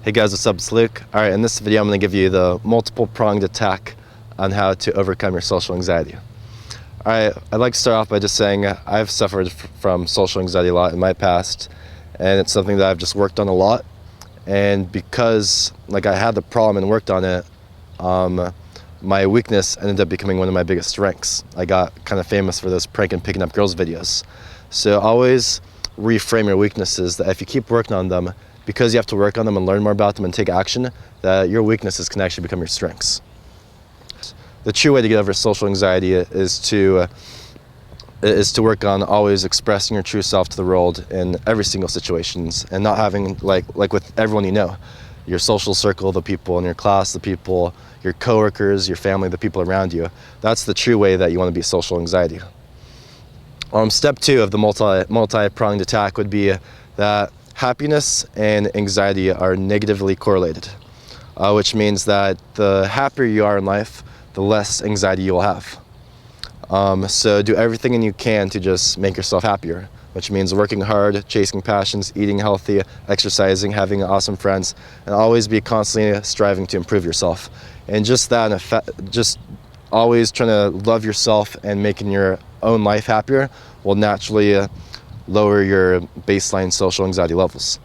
Hey guys, what's up? It's Luke. Alright, in this video I'm going to give you the multiple pronged attack on how to overcome your social anxiety. Alright, I'd like to start off by just saying I've suffered from social anxiety a lot in my past, and it's something that I've just worked on a lot. And because I had the problem and worked on it, my weakness ended up becoming one of my biggest strengths. I got kind of famous for those prank and picking up girls videos. So always reframe your weaknesses, that if you keep working on them, because you have to work on them and learn more about them and take action, that your weaknesses can actually become your strengths. The true way to get over social anxiety is to work on always expressing your true self to the world in every single situations, and not having like with everyone you know, your social circle, the people in your class, the people, your coworkers, your family, the people around you. That's the true way that you want to beat social anxiety. Step 2 of the multi-pronged attack would be that happiness and anxiety are negatively correlated, which means that the happier you are in life, the less anxiety you will have. So do everything you can to just make yourself happier, which means working hard, chasing passions, eating healthy, exercising, having awesome friends, and always be constantly striving to improve yourself. And just that, just always trying to love yourself and making your own life happier will naturally lower your baseline social anxiety levels.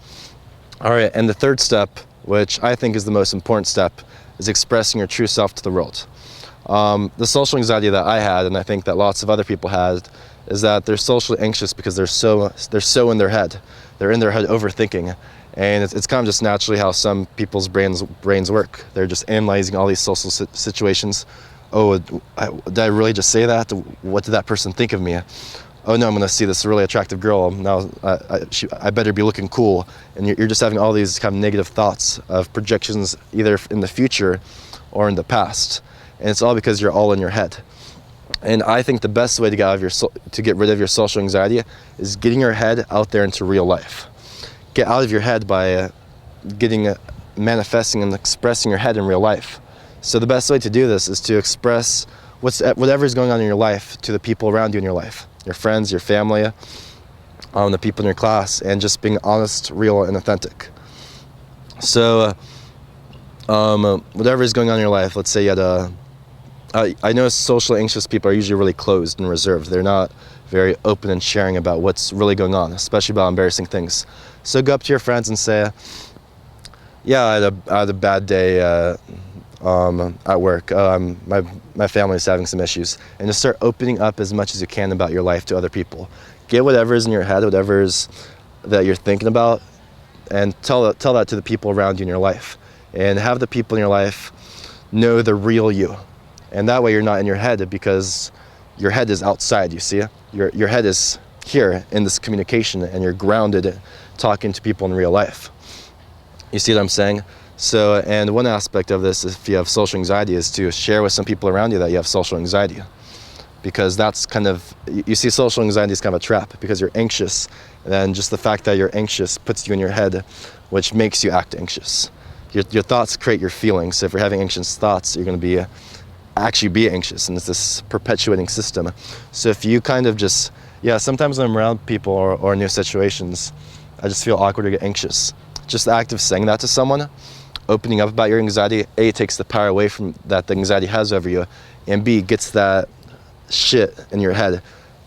All right, and the third step, which I think is the most important step, is expressing your true self to the world. The social anxiety that I had, and I think that lots of other people had, is that they're socially anxious because they're so in their head. They're in their head overthinking, and it's kind of just naturally how some people's brains work. They're just analyzing all these social situations. Oh, did I really just say that? What did that person think of me? Oh no, I'm going to see this really attractive girl. Now I better be looking cool. And you're just having all these kind of negative thoughts of projections either in the future or in the past. And it's all because you're all in your head. And I think the best way to get rid of your social anxiety is getting your head out there into real life. Get out of your head by manifesting and expressing your head in real life. So the best way to do this is to express whatever is going on in your life to the people around you in your life. Your friends, your family, the people in your class, and just being honest, real, and authentic. So, whatever is going on in your life, let's say you had I know socially anxious people are usually really closed and reserved. They're not very open and sharing about what's really going on, especially about embarrassing things. So go up to your friends and say, yeah, I had a bad day at work. My family's having some issues, and just start opening up as much as you can about your life to other people. Get whatever is in your head, whatever is that you're thinking about, and tell that to the people around you in your life, and have the people in your life know the real you. And that way you're not in your head, because your head is outside, you see? Your head is here in this communication, and you're grounded talking to people in real life. You see what I'm saying? So, and one aspect of this, if you have social anxiety, is to share with some people around you that you have social anxiety. Because that's kind of, you see, social anxiety is kind of a trap, because you're anxious, and then just the fact that you're anxious puts you in your head, which makes you act anxious. Your thoughts create your feelings, so if you're having anxious thoughts, you're going to actually be anxious, and it's this perpetuating system. So if you kind of just, sometimes when I'm around people or new situations, I just feel awkward or get anxious. Just the act of saying that to someone, opening up about your anxiety, A, takes the power away from that the anxiety has over you, and B, gets that shit in your head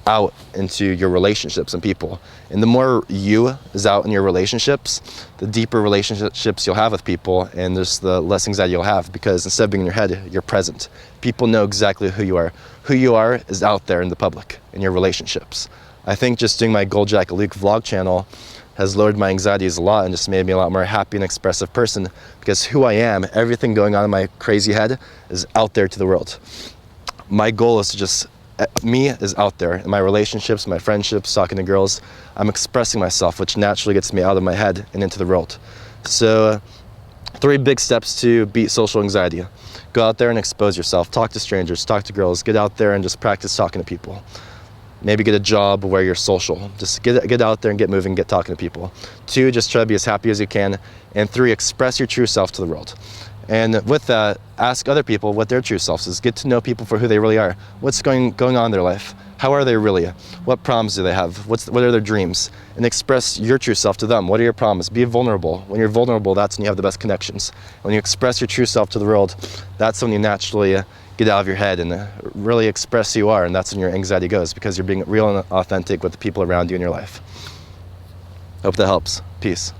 out into your relationships and people. And the more you is out in your relationships, the deeper relationships you'll have with people, and just the less anxiety you'll have, because instead of being in your head, you're present. People know exactly who you are. Who you are is out there in the public, in your relationships. I think just doing my GoldJacketLuke vlog channel has lowered my anxieties a lot and just made me a lot more happy and expressive person, because who I am, everything going on in my crazy head, is out there to the world. My goal is to just, me is out there in my relationships, my friendships, talking to girls. I'm expressing myself, which naturally gets me out of my head and into the world. So 3 big steps to beat social anxiety. Go out there and expose yourself. Talk to strangers, talk to girls. Get out there and just practice talking to people. Maybe get a job where you're social. Just get out there and get moving, get talking to people. 2, just try to be as happy as you can. And 3, express your true self to the world. And with that, ask other people what their true selves is. Get to know people for who they really are. What's going on in their life? How are they really? What problems do they have? What are their dreams? And express your true self to them. What are your problems? Be vulnerable. When you're vulnerable, that's when you have the best connections. When you express your true self to the world, that's when you naturally get out of your head and really express who you are, and that's when your anxiety goes, because you're being real and authentic with the people around you in your life. Hope that helps. Peace.